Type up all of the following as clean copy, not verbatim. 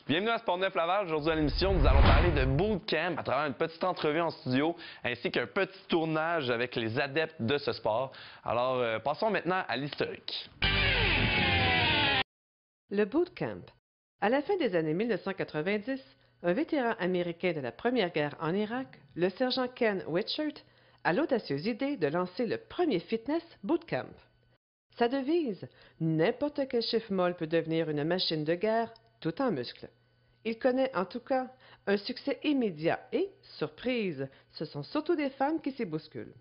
Bienvenue à Sportneuf Laval. Aujourd'hui à l'émission, nous allons parler de bootcamp à travers une petite entrevue en studio ainsi qu'un petit tournage avec les adeptes de ce sport. Alors, passons maintenant à l'historique. Le bootcamp. À la fin des années 1990, un vétéran américain de la Première Guerre en Irak, le sergent Ken Whitshirt, a l'audacieuse idée de lancer le premier fitness bootcamp. Sa devise, n'importe quel chiffre molle peut devenir une machine de guerre, tout en muscles. Il connaît en tout cas un succès immédiat et, surprise, ce sont surtout des femmes qui s'y bousculent.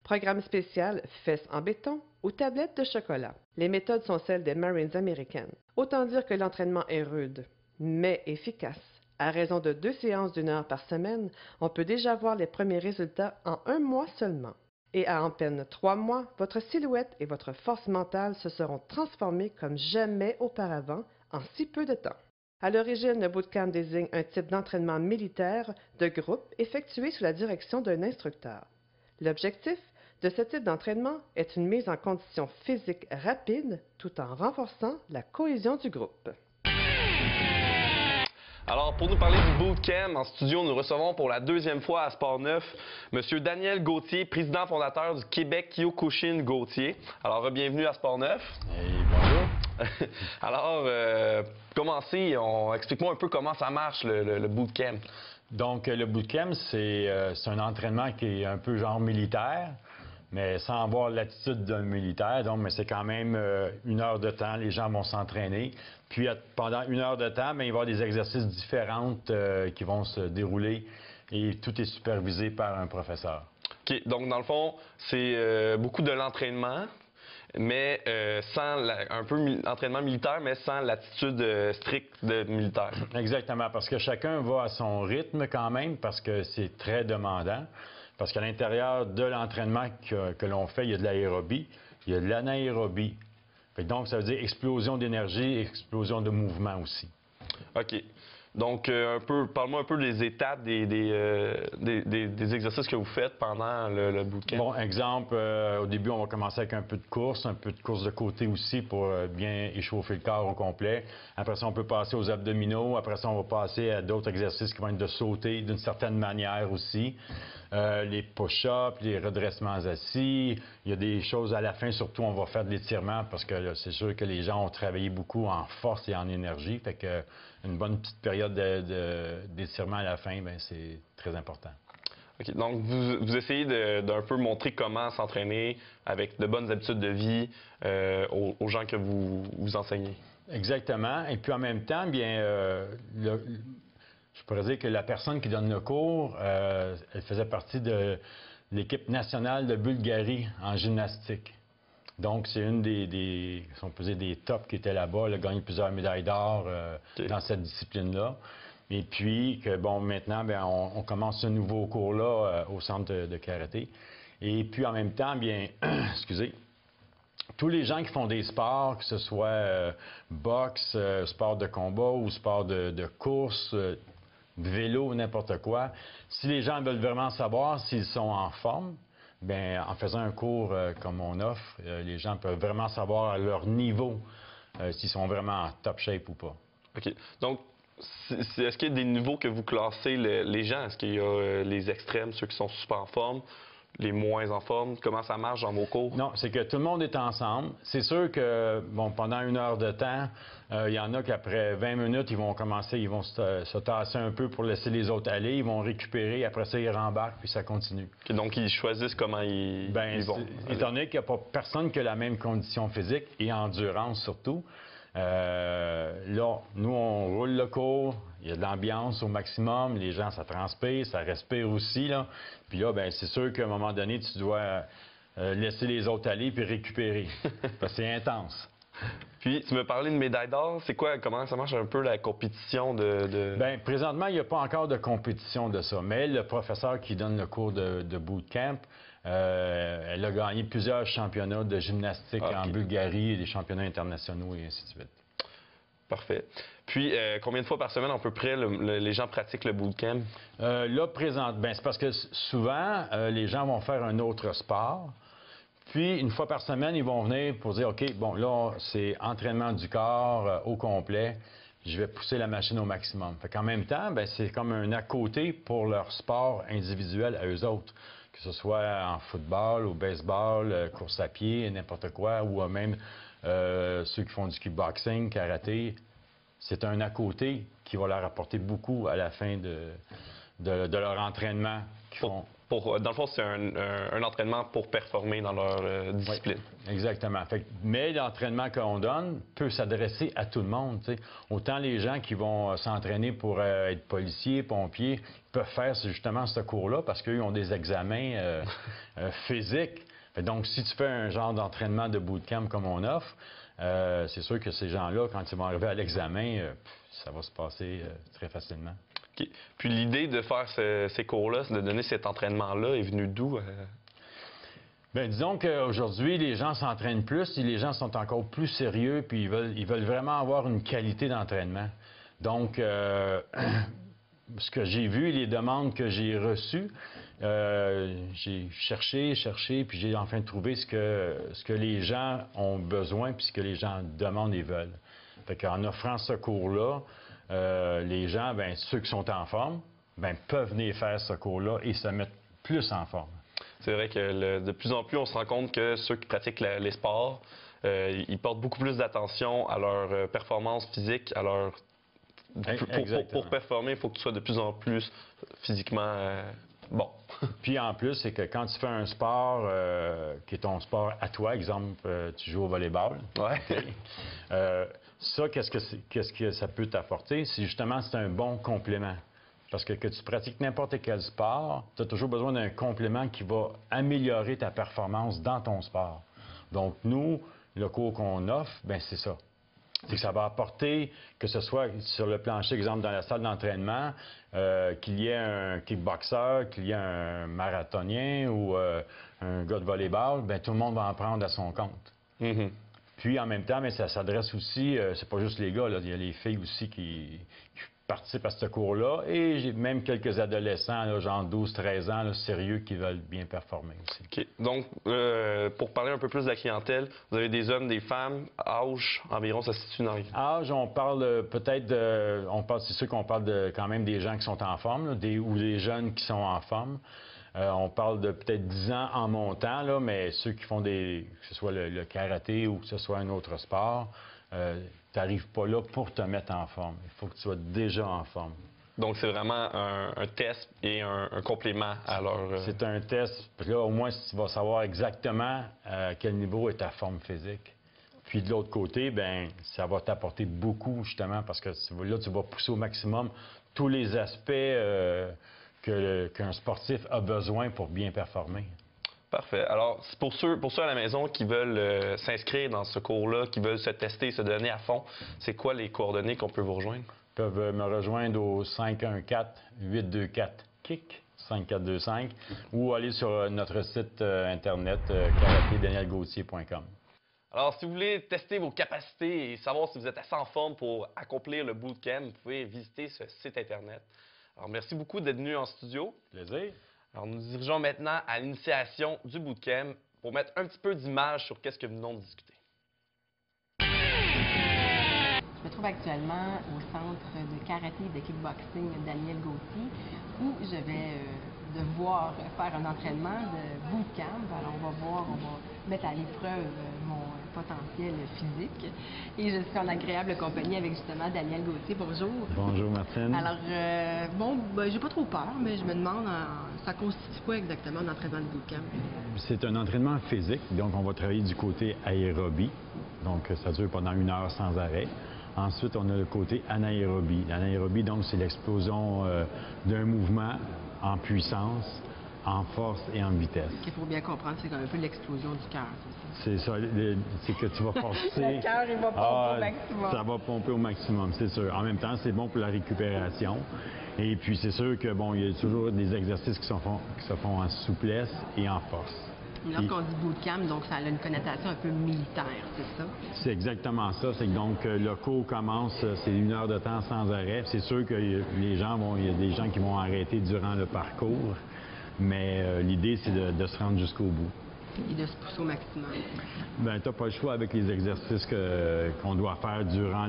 Programme spécial fesses en béton ou tablettes de chocolat. Les méthodes sont celles des Marines américaines. Autant dire que l'entraînement est rude, mais efficace. À raison de 2 séances d'1 heure par semaine, on peut déjà voir les premiers résultats en 1 mois seulement. Et à en peine 3 mois, votre silhouette et votre force mentale se seront transformées comme jamais auparavant en si peu de temps. À l'origine, le bootcamp désigne un type d'entraînement militaire de groupe effectué sous la direction d'un instructeur. L'objectif de ce type d'entraînement est une mise en condition physique rapide tout en renforçant la cohésion du groupe. Alors, pour nous parler du bootcamp, en studio, nous recevons pour la 2e fois à Sportneuf M. Daniel Gauthier, président fondateur du Québec Kyokushin Gauthier. Alors, bienvenue à Sportneuf. Hey, bonjour. Alors, explique-moi un peu comment ça marche, le bootcamp. Donc, le bootcamp, c'est un entraînement qui est un peu genre militaire, mais sans avoir l'attitude d'un militaire. Donc, mais c'est quand même 1 heure de temps, les gens vont s'entraîner. Puis, pendant 1 heure de temps, bien, il va y avoir des exercices différents qui vont se dérouler et tout est supervisé par un professeur. OK. Donc, dans le fond, c'est beaucoup de l'entraînement, mais un peu entraînement militaire, mais sans l'attitude stricte de militaire. Exactement, parce que chacun va à son rythme quand même, parce que c'est très demandant. Parce qu'à l'intérieur de l'entraînement que l'on fait, il y a de l'aérobie, il y a de l'anaérobie. Donc, ça veut dire explosion d'énergie, explosion de mouvement aussi. OK. Donc, parle-moi un peu des étapes des exercices que vous faites pendant le bootcamp. Bon, exemple, au début, on va commencer avec un peu de course de côté aussi pour bien échauffer le corps au complet. Après ça, on peut passer aux abdominaux. Après ça, on va passer à d'autres exercices qui vont être de sauter d'une certaine manière aussi. Les push-ups, les redressements assis. Il y a des choses à la fin, surtout, on va faire de l'étirement parce que c'est sûr que les gens ont travaillé beaucoup en force et en énergie. Fait que une bonne petite période d'étirement à la fin, bien, c'est très important. OK. Donc, vous essayez d'un peu montrer comment s'entraîner avec de bonnes habitudes de vie aux gens que vous enseignez. Exactement. Et puis en même temps, bien, je pourrais dire que la personne qui donne le cours, elle faisait partie de l'équipe nationale de Bulgarie en gymnastique. Donc, c'est une si on peut dire, des tops qui étaient là-bas. Elle a gagné plusieurs médailles d'or dans cette discipline-là. Et puis, maintenant, bien, on commence ce nouveau cours-là au centre de karaté. Et puis, en même temps, bien, excusez, tous les gens qui font des sports, que ce soit boxe, sport de combat ou sport de course, vélo, n'importe quoi, si les gens veulent vraiment savoir s'ils sont en forme, bien, en faisant un cours comme on offre, les gens peuvent vraiment savoir à leur niveau s'ils sont vraiment en top shape ou pas. OK. Donc, est-ce qu'il y a des niveaux que vous classez les gens? Est-ce qu'il y a les extrêmes, ceux qui sont super en forme, les moins en forme? Comment ça marche dans vos cours? Non, c'est que tout le monde est ensemble. C'est sûr que, pendant 1 heure de temps, il y en a qu'après 20 minutes, ils vont se tasser un peu pour laisser les autres aller. Ils vont récupérer, après ça, ils rembarquent, puis ça continue. Okay, donc, ils choisissent comment ils vont. Étant donné qu'il n'y a pas personne qui a la même condition physique et endurance surtout, là, nous, on roule le cours, il y a de l'ambiance au maximum, les gens, ça transpire, ça respire aussi, là. Puis là, bien, c'est sûr qu'à un moment donné, tu dois laisser les autres aller puis récupérer, parce que c'est intense. Puis, tu me parlais de médaille d'or. C'est quoi, comment ça marche un peu la compétition de... Bien, présentement, il n'y a pas encore de compétition de ça, mais le professeur qui donne le cours de bootcamp, elle a gagné plusieurs championnats de gymnastique en Bulgarie et des championnats internationaux et ainsi de suite. Parfait. Puis, combien de fois par semaine, à peu près, les gens pratiquent le bootcamp? Là, ben, c'est parce que souvent, les gens vont faire un autre sport. Puis, une fois par semaine, ils vont venir pour dire, OK, bon, là, c'est entraînement du corps au complet. je vais pousser la machine au maximum. Fait qu'en même temps, ben, c'est comme un à côté pour leur sport individuel à eux autres. Que ce soit en football, au baseball, course à pied, n'importe quoi, ou même ceux qui font du kickboxing, karaté. C'est un à côté qui va leur apporter beaucoup à la fin de leur entraînement qu'ils font. Dans le fond, c'est un entraînement pour performer dans leur discipline. Oui, exactement. Mais l'entraînement qu'on donne peut s'adresser à tout le monde. T'sais. Autant les gens qui vont s'entraîner pour être policiers, pompiers, peuvent faire justement ce cours-là parce qu'eux ont des examens physiques. Donc, si tu fais un genre d'entraînement de bootcamp comme on offre, c'est sûr que ces gens-là, quand ils vont arriver à l'examen, ça va se passer très facilement. Okay. Puis l'idée de faire ces cours-là, de donner cet entraînement-là, est venue d'où? Bien, disons qu'aujourd'hui, les gens s'entraînent plus et les gens sont encore plus sérieux puis ils veulent vraiment avoir une qualité d'entraînement. Donc, ce que j'ai vu, les demandes que j'ai reçues, j'ai cherché, puis j'ai enfin trouvé ce que les gens ont besoin puis ce que les gens demandent et veulent. Fait qu'en offrant ce cours-là, les gens, bien, ceux qui sont en forme, bien, peuvent venir faire ce cours-là et se mettre plus en forme. C'est vrai que de plus en plus, on se rend compte que ceux qui pratiquent les sports, ils portent beaucoup plus d'attention à leur performance physique, à leur... Pour performer, il faut que tu sois de plus en plus physiquement bon. Puis en plus, c'est que quand tu fais un sport qui est ton sport à toi, exemple, tu joues au volleyball. Ouais. Okay, ça, qu'est-ce que ça peut t'apporter? C'est justement, c'est un bon complément. Parce que tu pratiques n'importe quel sport, tu as toujours besoin d'un complément qui va améliorer ta performance dans ton sport. Donc, nous, le cours qu'on offre, bien, c'est ça. C'est que ça va apporter, que ce soit sur le plancher, exemple, dans la salle d'entraînement, qu'il y ait un kickboxer, qu'il y ait un marathonien ou un gars de volleyball, bien, tout le monde va en prendre à son compte. Mm-hmm. Puis, en même temps, bien, ça s'adresse aussi, c'est pas juste les gars, là, il y a les filles aussi qui participent à ce cours-là. Et j'ai même quelques adolescents, là, genre 12-13 ans, là, sérieux, qui veulent bien performer aussi. OK. Donc, pour parler un peu plus de la clientèle, vous avez des hommes, des femmes, âge environ, ça se situe dans... Âge, on parle peut-être de... c'est sûr qu'on parle de quand même des gens qui sont en forme, là, ou des jeunes qui sont en forme. On parle de peut-être 10 ans en montant, là, mais ceux qui font que ce soit le karaté ou que ce soit un autre sport, tu n'arrives pas là pour te mettre en forme. Il faut que tu sois déjà en forme. Donc, c'est vraiment un test et un complément à leur... C'est un test. Puis là, au moins, tu vas savoir exactement à quel niveau est ta forme physique. Puis de l'autre côté, bien, ça va t'apporter beaucoup, justement, parce que là, tu vas pousser au maximum tous les aspects qu'un sportif a besoin pour bien performer. Parfait. Alors, pour ceux à la maison qui veulent s'inscrire dans ce cours-là, qui veulent se tester, se donner à fond, c'est quoi les coordonnées qu'on peut vous rejoindre? Ils peuvent me rejoindre au 514-824-KICK, 5425, ou aller sur notre site Internet, karatédanielgauthier.com. Alors, si vous voulez tester vos capacités et savoir si vous êtes assez en forme pour accomplir le bootcamp, vous pouvez visiter ce site Internet. Alors, merci beaucoup d'être venu en studio. Plaisir. Alors, nous nous dirigeons maintenant à l'initiation du bootcamp pour mettre un petit peu d'image sur qu'est-ce que nous venons de discuter. Je me trouve actuellement au centre de karaté et de kickboxing Daniel Gauthier où je vais devoir faire un entraînement de bootcamp. Alors, on va mettre à l'épreuve mon potentiel physique. Et je suis en agréable compagnie avec justement Daniel Gauthier. Bonjour. Bonjour, Martine. Alors, j'ai pas trop peur, mais je me demande, ça constitue quoi exactement un entraînement de bootcamp? C'est un entraînement physique, donc on va travailler du côté aérobie. Donc, ça dure pendant 1 heure sans arrêt. Ensuite, on a le côté anaérobie. L'anaérobie, donc, c'est l'explosion d'un mouvement en puissance, en force et en vitesse. Il faut bien comprendre, c'est un peu l'explosion du cœur, c'est ça? C'est que tu vas forcer... Le cœur, il va pomper au maximum. Ça va pomper au maximum, c'est sûr. En même temps, c'est bon pour la récupération. Et puis, c'est sûr que, bon, il y a toujours des exercices qui se font en souplesse et en force. Lorsqu'on dit bootcamp, donc ça a une connotation un peu militaire, c'est ça? C'est exactement ça. C'est que donc le cours commence, c'est 1 heure de temps sans arrêt. C'est sûr que il y a des gens qui vont arrêter durant le parcours, mais l'idée, c'est de se rendre jusqu'au bout. et de se pousser au maximum. Bien, tu n'as pas le choix avec les exercices qu'on doit faire durant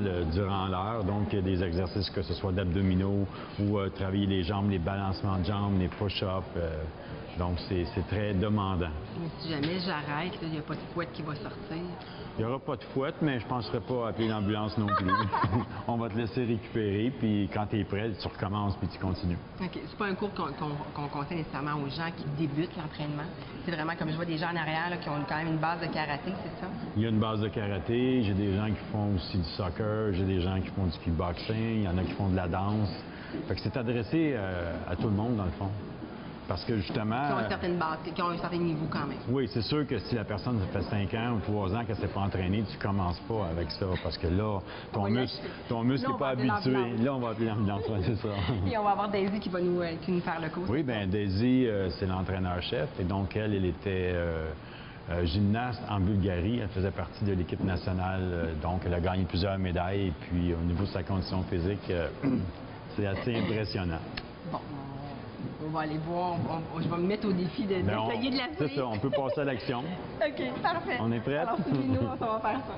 l'heure. Donc, il y a des exercices que ce soit d'abdominaux ou travailler les jambes, les balancements de jambes, les push-ups. Donc, c'est très demandant. Mais si jamais j'arrête, il n'y a pas de fouette qui va sortir. Il n'y aura pas de fouette, mais je ne penserai pas appeler l'ambulance non plus. On va te laisser récupérer, puis quand tu es prêt, tu recommences, puis tu continues. OK. C'est pas un cours qu'on conseille nécessairement aux gens qui débutent l'entraînement. C'est vraiment comme je vois des gens en arrière là, qui ont quand même une base de karaté, c'est ça? Il y a une base de karaté, j'ai des gens qui font aussi du soccer, j'ai des gens qui font du kickboxing, il y en a qui font de la danse. Fait que c'est adressé à tout le monde, dans le fond. Parce que justement... Qui ont une certaine base, qui ont un certain niveau quand même. Oui, c'est sûr que si la personne, ça fait 5 ans ou 3 ans qu'elle ne s'est pas entraînée, tu ne commences pas avec ça. Parce que là, ton muscle n'est pas habitué. Là, on va appeler l'ambulance, c'est ça. Et on va avoir Daisy qui va nous faire le cours. Oui, bien, Daisy, c'est l'entraîneur-chef. Et donc, elle était gymnaste en Bulgarie. Elle faisait partie de l'équipe nationale. Donc, elle a gagné plusieurs médailles. Et puis, au niveau de sa condition physique, c'est assez impressionnant. Bon. On va aller voir, je vais me mettre au défi d'essayer de la C'est ça, on peut passer à l'action. OK, parfait. On est prêts? Alors, suivez-nous, on va faire ça.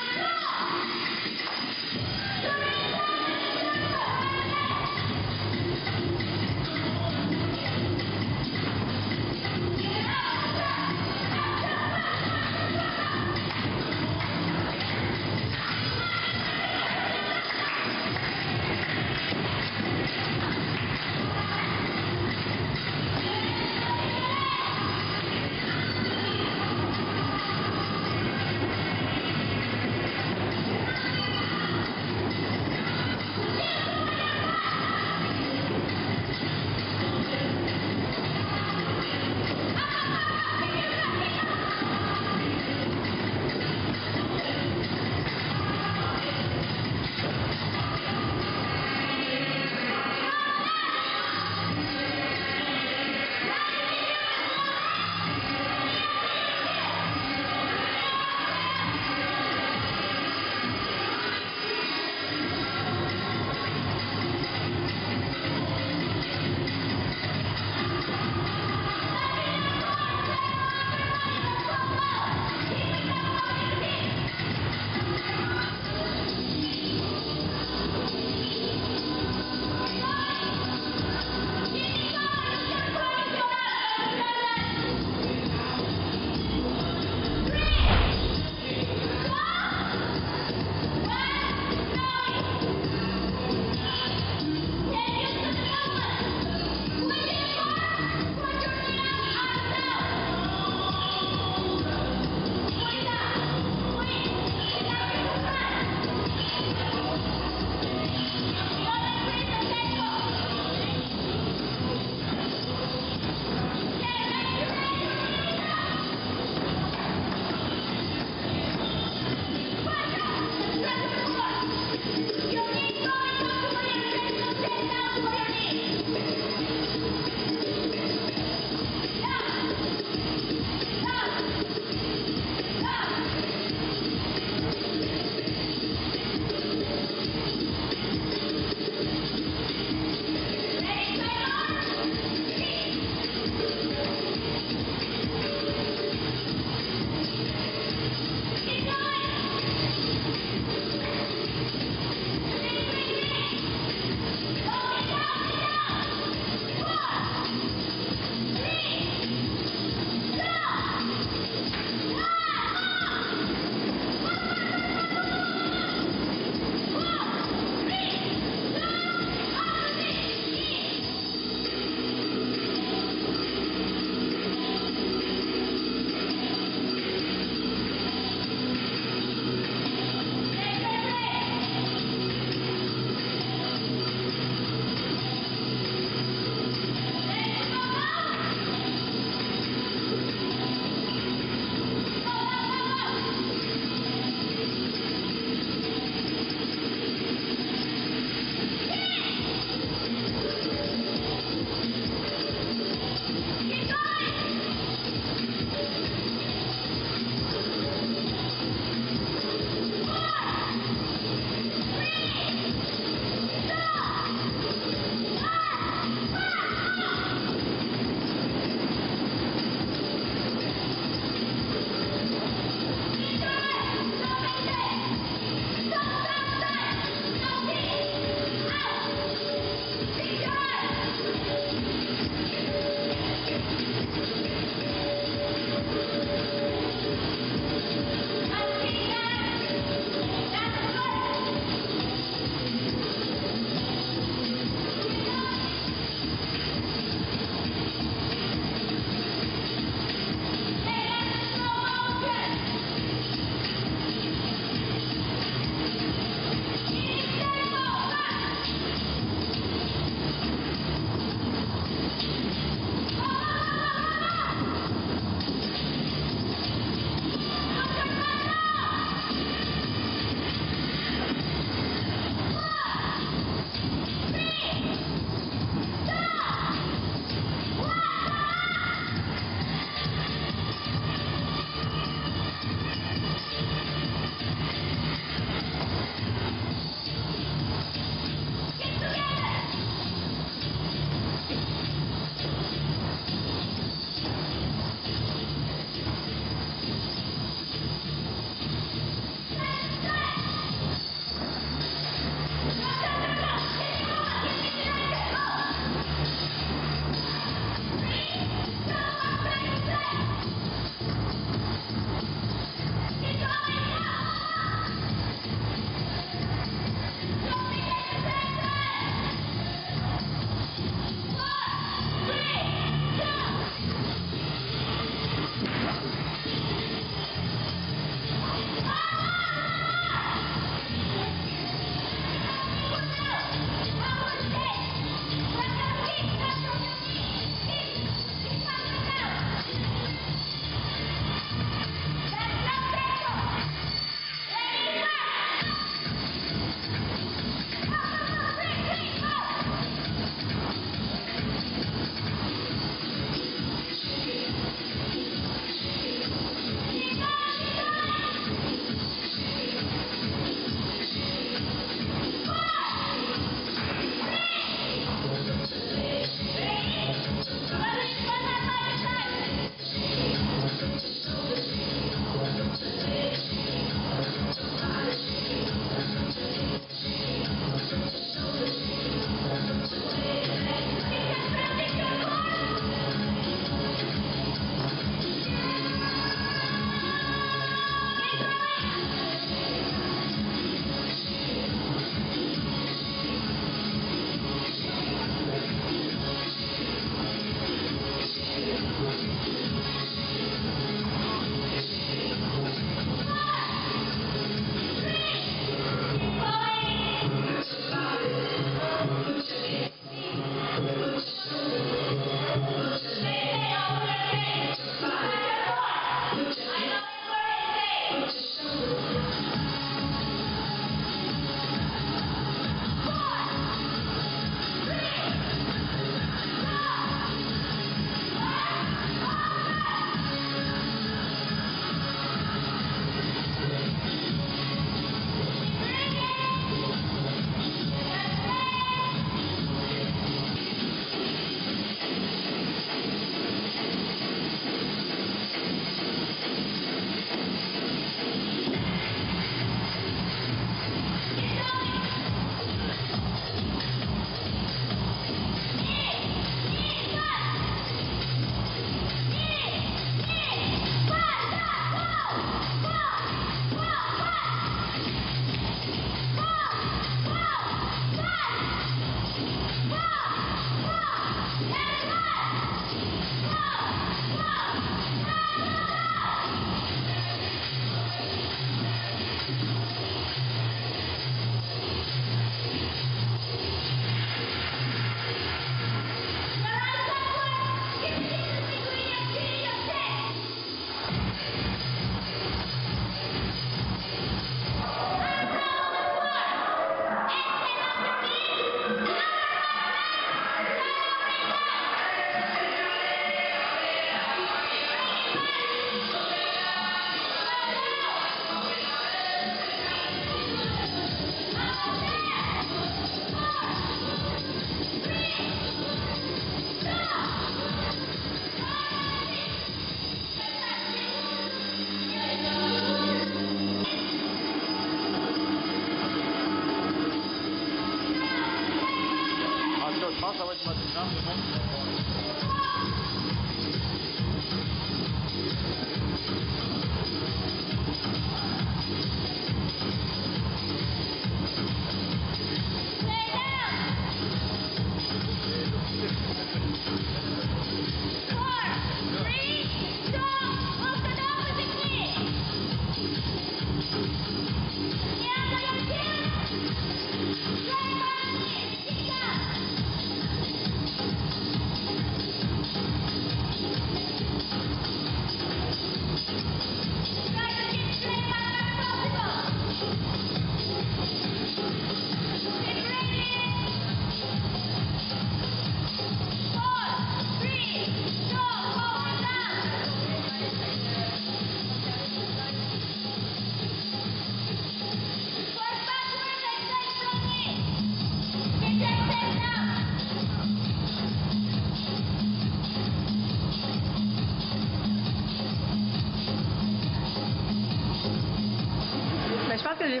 j'ai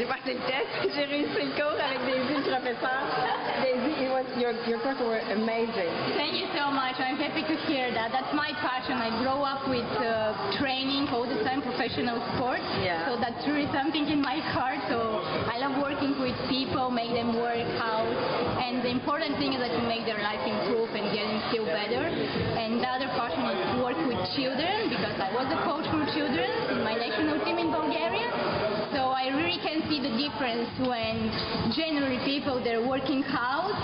passé le test, j'ai réussi le cours avec Daisy, le professeur. Daisy, your course were amazing. Thank you so much. I'm happy to hear that. That's my passion. I grow up with training all the time, professional sports. Yeah. So that's really something in my heart. So I love working with people, make them work out. And the important thing is that you make their life improve and get them feel better. And the other passion is to work with children because I was a coach for children in my national team in Bulgaria. So I really can see the difference when generally people they're working out,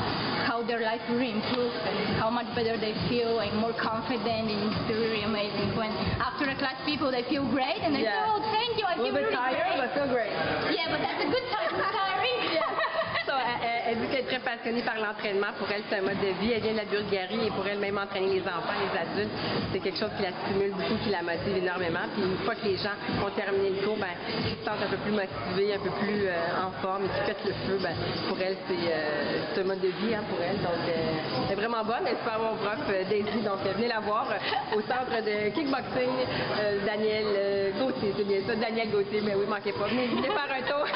how their life really improves and how much better they feel and more confident, and it's really amazing when after a class people they feel great and they say, oh thank you, I feel really tired, great. but feel great. Yeah, but that's a good time for tiring. So, elle dit qu'elle est très passionnée par l'entraînement. Pour elle, c'est un mode de vie. Elle vient de la Bulgarie et pour elle, même entraîner les enfants, les adultes, c'est quelque chose qui la stimule beaucoup, qui la motive énormément. Puis une fois que les gens ont terminé le cours, ben, ils se sentent un peu plus motivés, un peu plus en forme et qui pètent le feu. Ben, pour elle, c'est un mode de vie pour elle. Donc, elle est vraiment bonne. Elle est super bon prof, Daisy. Donc, venez la voir au centre de kickboxing Daniel Gauthier. C'est bien ça, Daniel Gauthier. Mais oui, manquez pas. Venez faire un tour.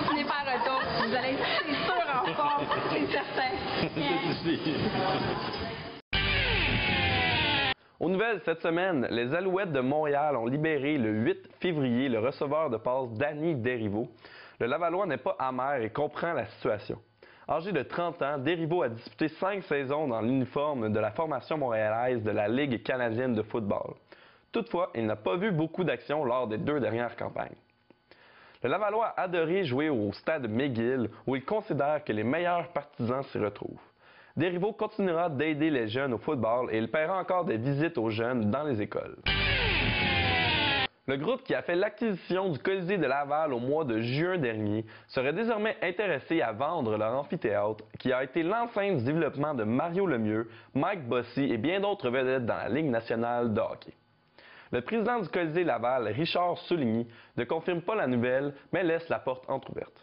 Venez faire un tour. Vous allez être sûr en forme, c'est certain. Aux nouvelles cette semaine, les Alouettes de Montréal ont libéré le 8 février le receveur de passe Danny Desrivaux. Le Lavallois n'est pas amer et comprend la situation. Âgé de 30 ans, Desrivaux a disputé 5 saisons dans l'uniforme de la formation montréalaise de la Ligue canadienne de football. Toutefois, il n'a pas vu beaucoup d'action lors des 2 dernières campagnes. Le Lavallois a adoré jouer au stade McGill où il considère que les meilleurs partisans s'y retrouvent. Desrivaux continuera d'aider les jeunes au football et il paiera encore des visites aux jeunes dans les écoles. Le groupe qui a fait l'acquisition du Colisée de Laval au mois de juin dernier serait désormais intéressé à vendre leur amphithéâtre qui a été l'enceinte du développement de Mario Lemieux, Mike Bossy et bien d'autres vedettes dans la Ligue nationale de hockey. Le président du Colisée Laval, Richard Souligny, ne confirme pas la nouvelle, mais laisse la porte entrouverte.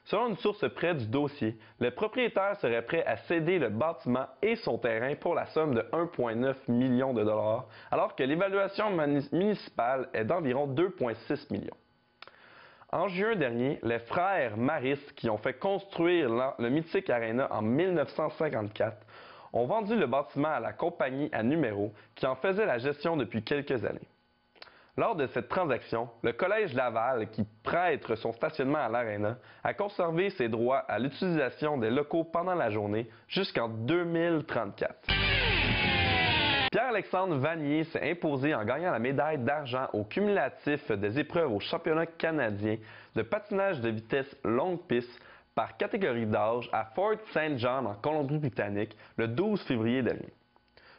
Selon une source près du dossier, le propriétaire serait prêt à céder le bâtiment et son terrain pour la somme de 1,9 million de dollars, alors que l'évaluation municipale est d'environ 2,6 millions. En juin dernier, les frères Maris, qui ont fait construire le mythique Arena en 1954, ont vendu le bâtiment à la compagnie à numéro qui en faisait la gestion depuis quelques années. Lors de cette transaction, le Collège Laval, qui prête son stationnement à l'Arena, a conservé ses droits à l'utilisation des locaux pendant la journée jusqu'en 2034. Pierre-Alexandre Vanier s'est imposé en gagnant la médaille d'argent au cumulatif des épreuves au championnat canadien de patinage de vitesse longue piste par catégorie d'âge à Fort St. John en Colombie-Britannique le 12 février dernier.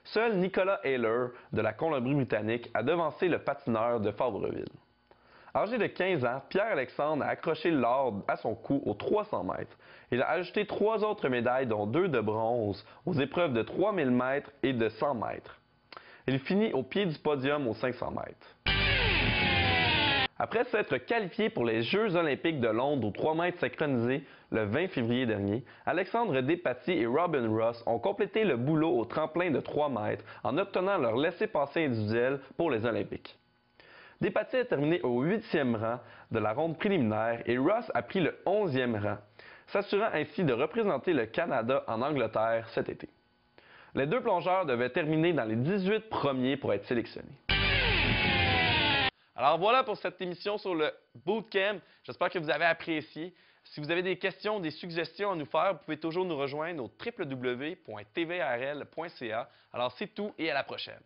Seul Nicolas Ayler de la Colombie-Britannique a devancé le patineur de Favreville. Âgé de 15 ans, Pierre-Alexandre a accroché l'or à son cou aux 300 mètres. Il a ajouté 3 autres médailles, dont 2 de bronze, aux épreuves de 3000 mètres et de 100 mètres. Il finit au pied du podium aux 500 mètres. Après s'être qualifié pour les Jeux olympiques de Londres aux 3 mètres synchronisés le 20 février dernier, Alexandre Despatie et Robin Ross ont complété le boulot au tremplin de 3 mètres en obtenant leur laissez-passer individuel pour les Olympiques. Despatie a terminé au 8e rang de la ronde préliminaire et Ross a pris le 11e rang, s'assurant ainsi de représenter le Canada en Angleterre cet été. Les 2 plongeurs devaient terminer dans les 18 premiers pour être sélectionnés. Alors voilà pour cette émission sur le Bootcamp. J'espère que vous avez apprécié. Si vous avez des questions, des suggestions à nous faire, vous pouvez toujours nous rejoindre au www.tvrl.ca. Alors c'est tout et à la prochaine.